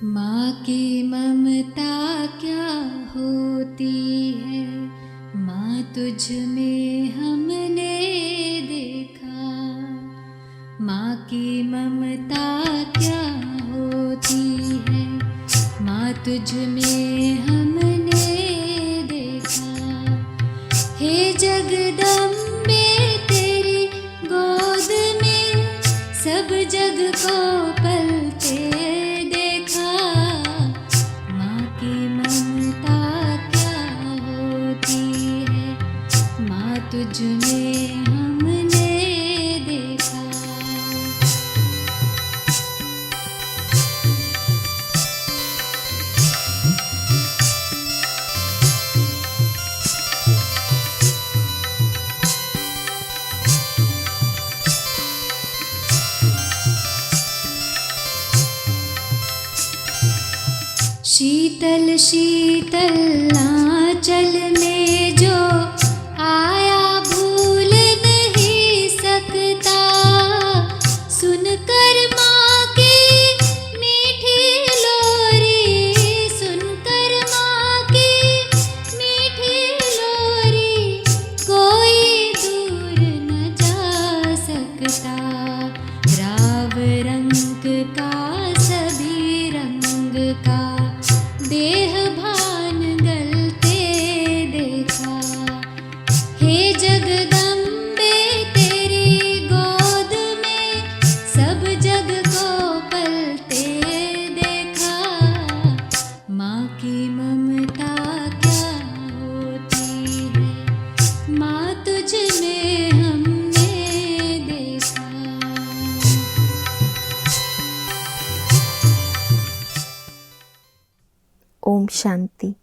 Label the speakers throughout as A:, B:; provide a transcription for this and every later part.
A: माँ की ममता क्या होती है, माँ तुझ में हमने देखा। माँ की ममता क्या होती है, माँ तुझ में हमने देखा। हे जगदम्बे तेरी गोद में सब जग को पलते देखा। माँ की ममता क्या होती है, माँ तुझ में हमने देखा। शीतल शीतल आंचल में जो आया भूल नहीं सकता। सुनकर माँ की मीठी लोरी, सुनकर माँ की मीठी लोरी, कोई दूर न जा सकता। राव रंग का सभी रंग का देह भान गलते देखा। हे जगदम्बे तेरी गोद में सब जग को पलते देखा। माँ की ममता क्या होती है, माँ तुझ में हमने देखा।
B: ओम शांति।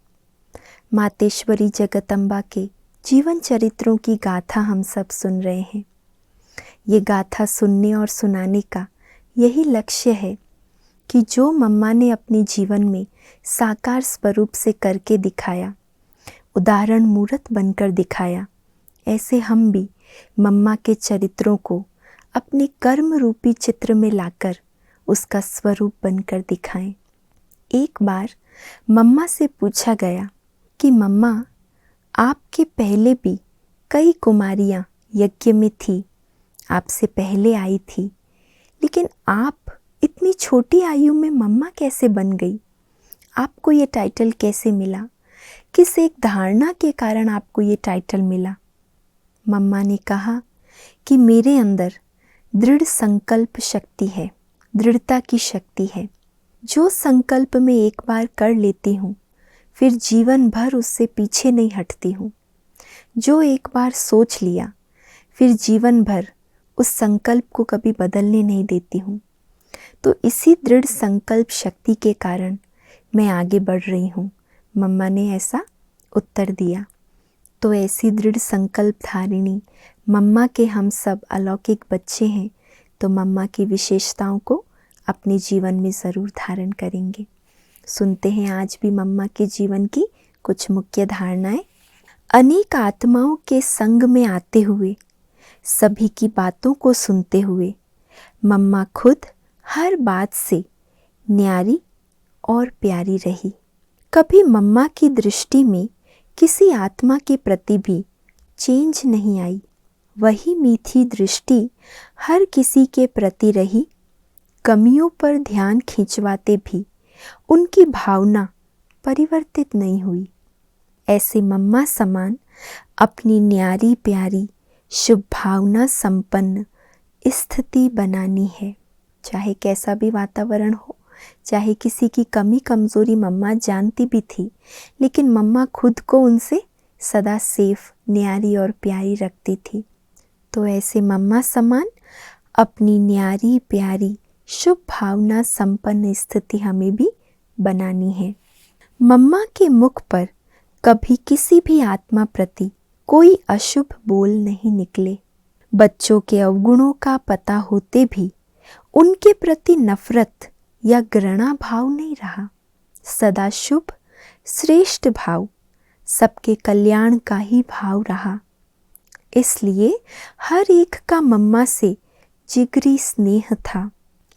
B: मातेश्वरी जगदम्बा के जीवन चरित्रों की गाथा हम सब सुन रहे हैं। ये गाथा सुनने और सुनाने का यही लक्ष्य है कि जो मम्मा ने अपने जीवन में साकार स्वरूप से करके दिखाया, उदाहरण मूर्त बनकर दिखाया, ऐसे हम भी मम्मा के चरित्रों को अपने कर्म रूपी चित्र में लाकर उसका स्वरूप बनकर दिखाएं। एक बार मम्मा से पूछा गया कि मम्मा, आपके पहले भी कई कुमारियाँ यज्ञ में थी, आपसे पहले आई थी, लेकिन आप इतनी छोटी आयु में मम्मा कैसे बन गई? आपको ये टाइटल कैसे मिला? किस एक धारणा के कारण आपको ये टाइटल मिला? मम्मा ने कहा कि मेरे अंदर दृढ़ संकल्प शक्ति है, दृढ़ता की शक्ति है। जो संकल्प मैं एक बार कर लेती हूँ, फिर जीवन भर उससे पीछे नहीं हटती हूँ। जो एक बार सोच लिया, फिर जीवन भर उस संकल्प को कभी बदलने नहीं देती हूँ। तो इसी दृढ़ संकल्प शक्ति के कारण मैं आगे बढ़ रही हूँ, मम्मा ने ऐसा उत्तर दिया। तो ऐसी दृढ़ संकल्प धारिणी मम्मा के हम सब अलौकिक बच्चे हैं, तो मम्मा की विशेषताओं को अपने जीवन में ज़रूर धारण करेंगे। सुनते हैं आज भी मम्मा के जीवन की कुछ मुख्य धारणाएं। अनेक आत्माओं के संग में आते हुए, सभी की बातों को सुनते हुए, मम्मा खुद हर बात से न्यारी और प्यारी रही। कभी मम्मा की दृष्टि में किसी आत्मा के प्रति भी चेंज नहीं आई। वही मीठी दृष्टि हर किसी के प्रति रही। कमियों पर ध्यान खिंचवाते भी उनकी भावना परिवर्तित नहीं हुई। ऐसे मम्मा समान अपनी न्यारी प्यारी शुभ भावना संपन्न स्थिति बनानी है। चाहे कैसा भी वातावरण हो, चाहे किसी की कमी कमज़ोरी मम्मा जानती भी थी, लेकिन मम्मा खुद को उनसे सदा सेफ, न्यारी और प्यारी रखती थी। तो ऐसे मम्मा समान अपनी न्यारी प्यारी शुभ भावना संपन्न स्थिति हमें भी बनानी है। मम्मा के मुख पर कभी किसी भी आत्मा प्रति कोई अशुभ बोल नहीं निकले। बच्चों के अवगुणों का पता होते भी उनके प्रति नफरत या घृणा भाव नहीं रहा। सदा शुभ श्रेष्ठ भाव, सबके कल्याण का ही भाव रहा। इसलिए हर एक का मम्मा से जिगरी स्नेह था।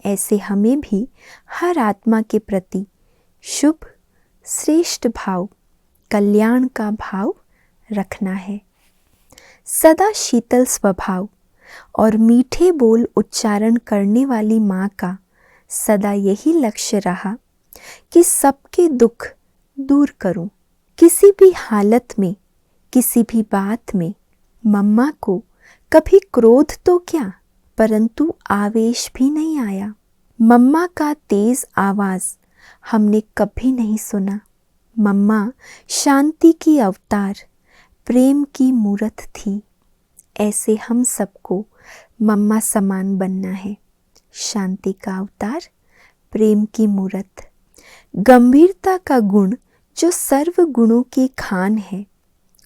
B: ऐसे हमें भी हर आत्मा के प्रति शुभ श्रेष्ठ भाव, कल्याण का भाव रखना है। सदा शीतल स्वभाव और मीठे बोल उच्चारण करने वाली माँ का सदा यही लक्ष्य रहा कि सबके दुख दूर करूं। किसी भी हालत में, किसी भी बात में मम्मा को कभी क्रोध तो क्या, परंतु आवेश भी नहीं आया। मम्मा का तेज आवाज हमने कभी नहीं सुना। मम्मा शांति की अवतार, प्रेम की मूरत थी। ऐसे हम सबको मम्मा समान बनना है। शांति का अवतार, प्रेम की मूरत। गंभीरता का गुण जो सर्व गुणों की खान है,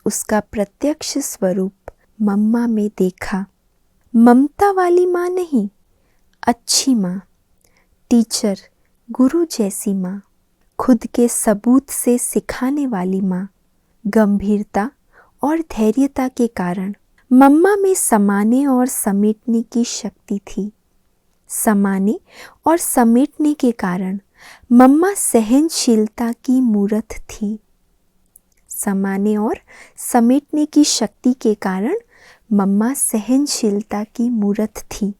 B: उसका प्रत्यक्ष स्वरूप मम्मा में देखा। ममता वाली माँ नहीं, अच्छी माँ, टीचर, गुरु जैसी माँ, खुद के सबूत से सिखाने वाली माँ। गंभीरता और धैर्यता के कारण मम्मा में समाने और समेटने की शक्ति थी। समाने और समेटने के कारण मम्मा सहनशीलता की मूरत थी। समाने और समेटने की शक्ति के कारण मम्मा सहनशीलता की मूरत थी।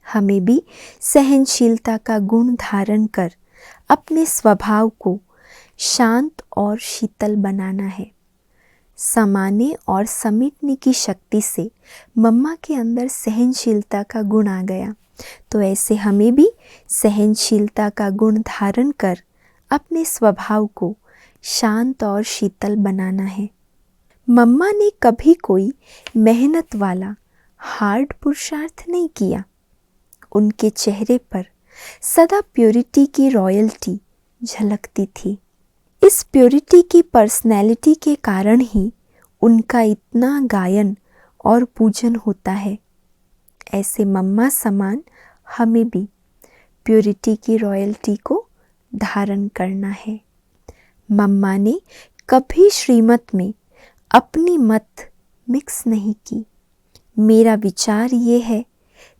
B: हमें भी सहनशीलता का गुण धारण कर अपने स्वभाव को शांत और शीतल बनाना है। समाने और समेटने की शक्ति से मम्मा के अंदर सहनशीलता का गुण आ गया, तो ऐसे हमें भी सहनशीलता का गुण धारण कर अपने स्वभाव को शांत और शीतल बनाना है। मम्मा ने कभी कोई मेहनत वाला हार्ड पुरुषार्थ नहीं किया। उनके चेहरे पर सदा प्योरिटी की रॉयल्टी झलकती थी। इस प्योरिटी की पर्सनैलिटी के कारण ही उनका इतना गायन और पूजन होता है। ऐसे मम्मा समान हमें भी प्योरिटी की रॉयल्टी को धारण करना है। मम्मा ने कभी श्रीमत में अपनी मत मिक्स नहीं की। मेरा विचार ये है,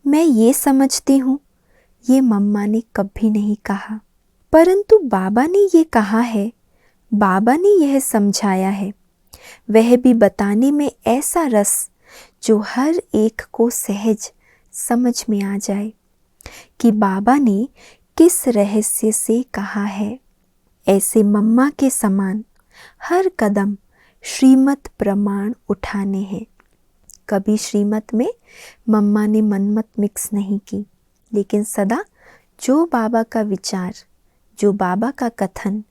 B: मैं ये समझती हूँ, ये मम्मा ने कभी नहीं कहा। परंतु बाबा ने ये कहा है, बाबा ने यह समझाया है, वह भी बताने में ऐसा रस जो हर एक को सहज समझ में आ जाए कि बाबा ने किस रहस्य से कहा है। ऐसे मम्मा के समान हर कदम श्रीमत प्रमाण उठाने हैं। कभी श्रीमत में मम्मा ने मनमत मिक्स नहीं की, लेकिन सदा जो बाबा का विचार, जो बाबा का कथन,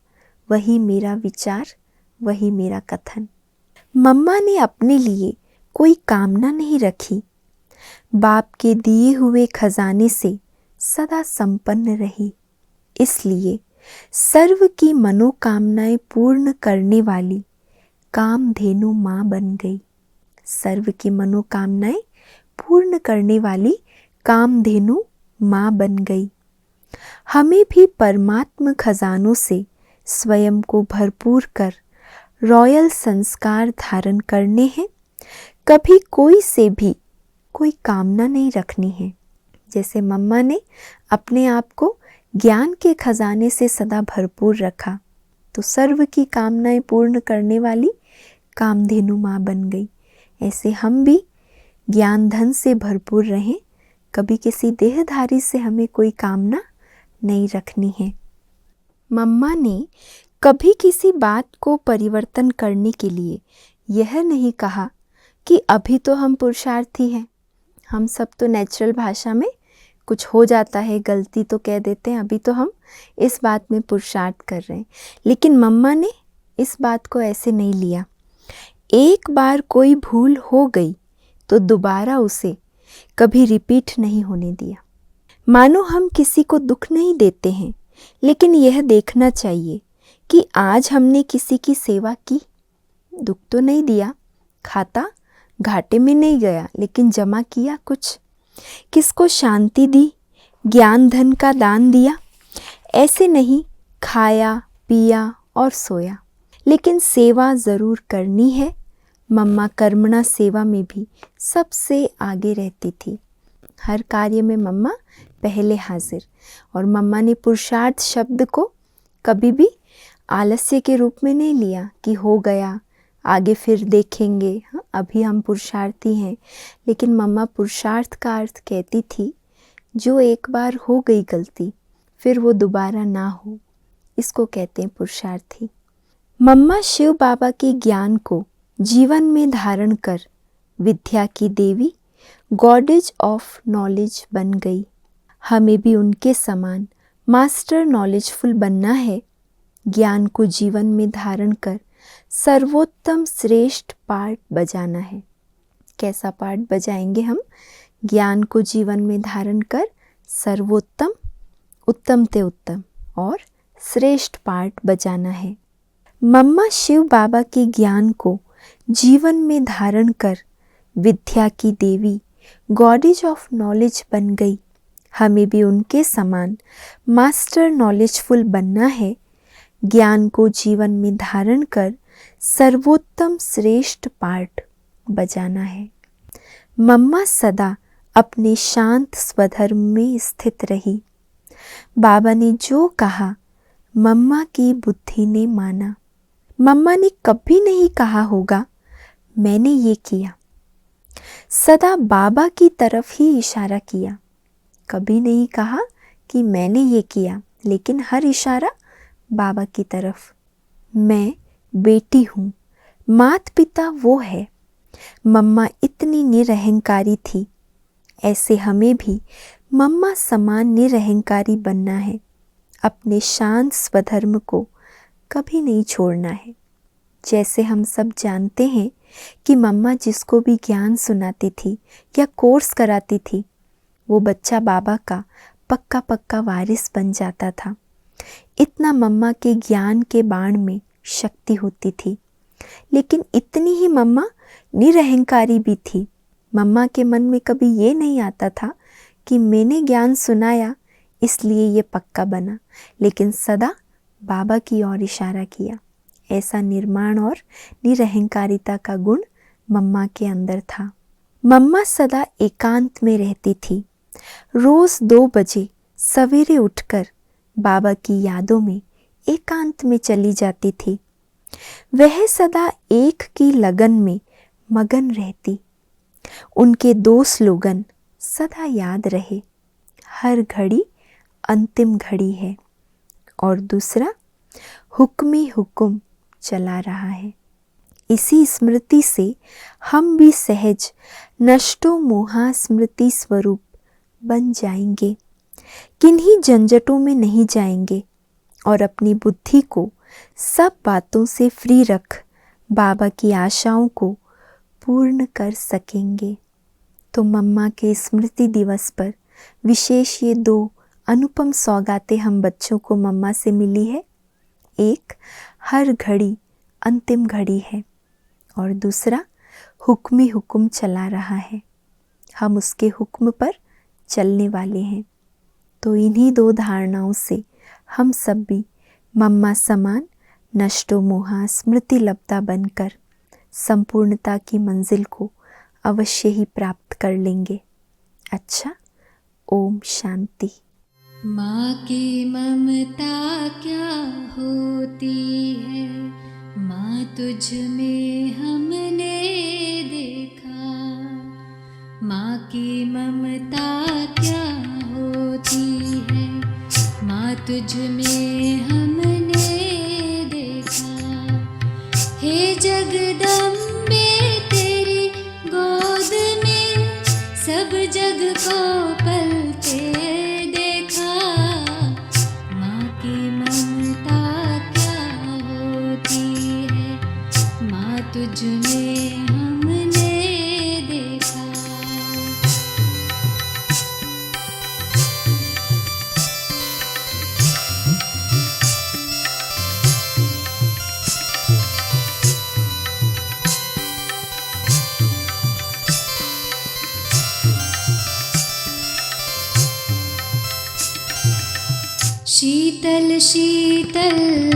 B: वही मेरा विचार, वही मेरा कथन। मम्मा ने अपने लिए कोई कामना नहीं रखी। बाप के दिए हुए खजाने से सदा संपन्न रही। इसलिए सर्व की मनोकामनाएं पूर्ण करने वाली कामधेनु माँ बन गई। सर्व की मनोकामनाएं पूर्ण करने वाली कामधेनु माँ बन गई। हमें भी परमात्म खजानों से स्वयं को भरपूर कर रॉयल संस्कार धारण करने हैं। कभी कोई से भी कोई कामना नहीं रखनी है। जैसे मम्मा ने अपने आप को ज्ञान के खजाने से सदा भरपूर रखा, तो सर्व की कामनाएं पूर्ण करने वाली कामधेनु माँ बन गई। ऐसे हम भी ज्ञान धन से भरपूर रहें। कभी किसी देहधारी से हमें कोई कामना नहीं रखनी है। मम्मा ने कभी किसी बात को परिवर्तन करने के लिए यह नहीं कहा कि अभी तो हम पुरुषार्थी हैं, हम सब तो नेचुरल भाषा में कुछ हो जाता है, गलती तो कह देते हैं, अभी तो हम इस बात में पुरुषार्थ कर रहे हैं। लेकिन मम्मा ने इस बात को ऐसे नहीं लिया। एक बार कोई भूल हो गई तो दोबारा उसे कभी रिपीट नहीं होने दिया। मानो हम किसी को दुख नहीं देते हैं, लेकिन यह देखना चाहिए कि आज हमने किसी की सेवा की, दुख तो नहीं दिया, खाता घाटे में नहीं गया, लेकिन जमा किया कुछ, किसको शांति दी, ज्ञान धन का दान दिया। ऐसे नहीं खाया पिया और सोया, लेकिन सेवा ज़रूर करनी है। मम्मा कर्मणा सेवा में भी सबसे आगे रहती थी। हर कार्य में मम्मा पहले हाजिर। और मम्मा ने पुरुषार्थ शब्द को कभी भी आलस्य के रूप में नहीं लिया कि हो गया, आगे फिर देखेंगे। हाँ, अभी हम पुरुषार्थी हैं। लेकिन मम्मा पुरुषार्थ का अर्थ कहती थी जो एक बार हो गई गलती फिर वो दोबारा ना हो, इसको कहते हैं पुरुषार्थी। मम्मा शिव बाबा के ज्ञान को जीवन में धारण कर विद्या की देवी, गॉडेज ऑफ नॉलेज बन गई। हमें भी उनके समान मास्टर नॉलेजफुल बनना है। ज्ञान को जीवन में धारण कर सर्वोत्तम श्रेष्ठ पार्ट बजाना है। कैसा पार्ट बजाएंगे हम? ज्ञान को जीवन में धारण कर सर्वोत्तम, उत्तम ते उत्तम और श्रेष्ठ पार्ट बजाना है। मम्मा शिव बाबा के ज्ञान को जीवन में धारण कर विद्या की देवी, गॉडेज ऑफ नॉलेज बन गई। हमें भी उनके समान मास्टर नॉलेजफुल बनना है। ज्ञान को जीवन में धारण कर सर्वोत्तम श्रेष्ठ पार्ट बजाना है। मम्मा सदा अपने शांत स्वधर्म में स्थित रही। बाबा ने जो कहा मम्मा की बुद्धि ने माना। मम्मा ने कभी नहीं कहा होगा मैंने ये किया, सदा बाबा की तरफ ही इशारा किया। कभी नहीं कहा कि मैंने ये किया, लेकिन हर इशारा बाबा की तरफ। मैं बेटी हूँ, माता पिता वो है। मम्मा इतनी निरहंकारी थी, ऐसे हमें भी मम्मा समान निरहंकारी बनना है। अपने शांत स्वधर्म को कभी नहीं छोड़ना है। जैसे हम सब जानते हैं कि मम्मा जिसको भी ज्ञान सुनाती थी या कोर्स कराती थी वो बच्चा बाबा का पक्का पक्का वारिस बन जाता था। इतना मम्मा के ज्ञान के बाण में शक्ति होती थी। लेकिन इतनी ही मम्मा निरहंकारी भी थी। मम्मा के मन में कभी ये नहीं आता था कि मैंने ज्ञान सुनाया इसलिए ये पक्का बना, लेकिन सदा बाबा की ओर इशारा किया। ऐसा निर्माण और निरहंकारिता का गुण मम्मा के अंदर था। मम्मा सदा एकांत में रहती थी। रोज 2 बजे सवेरे उठकर बाबा की यादों में एकांत में चली जाती थी। वह सदा एक की लगन में मगन रहती। उनके 2 स्लोगन सदा याद रहे, हर घड़ी अंतिम घड़ी है और दूसरा हुक्मी हुक्म चला रहा है। इसी स्मृति से हम भी सहज नष्टो मोहा स्मृति स्वरूप बन जाएंगे। किन्हीं झंझटों में नहीं जाएंगे और अपनी बुद्धि को सब बातों से फ्री रख बाबा की आशाओं को पूर्ण कर सकेंगे। तो मम्मा के स्मृति दिवस पर विशेष ये 2 अनुपम सौगातें हम बच्चों को मम्मा से मिली है। एक, हर घड़ी अंतिम घड़ी है और दूसरा, हुक्मी हुक्म चला रहा है। हम उसके हुक्म पर चलने वाले हैं। तो इन्हीं 2 धारणाओं से हम सब भी मम्मा समान नष्टो मोहा स्मृति लब्धा बनकर संपूर्णता की मंजिल को अवश्य ही प्राप्त कर लेंगे। अच्छा, ओम शांति।
A: माँ की ममता क्या होती है, माँ तुझ में हमने देखा। माँ की ममता क्या होती है, माँ तुझ में हमने देखा। हे जगदम्बे तेरी गोद में सब जग को पलते देखा। माँ की ममता क्या होती है, माँ तुझ में हमने देखा। शीतल शीतल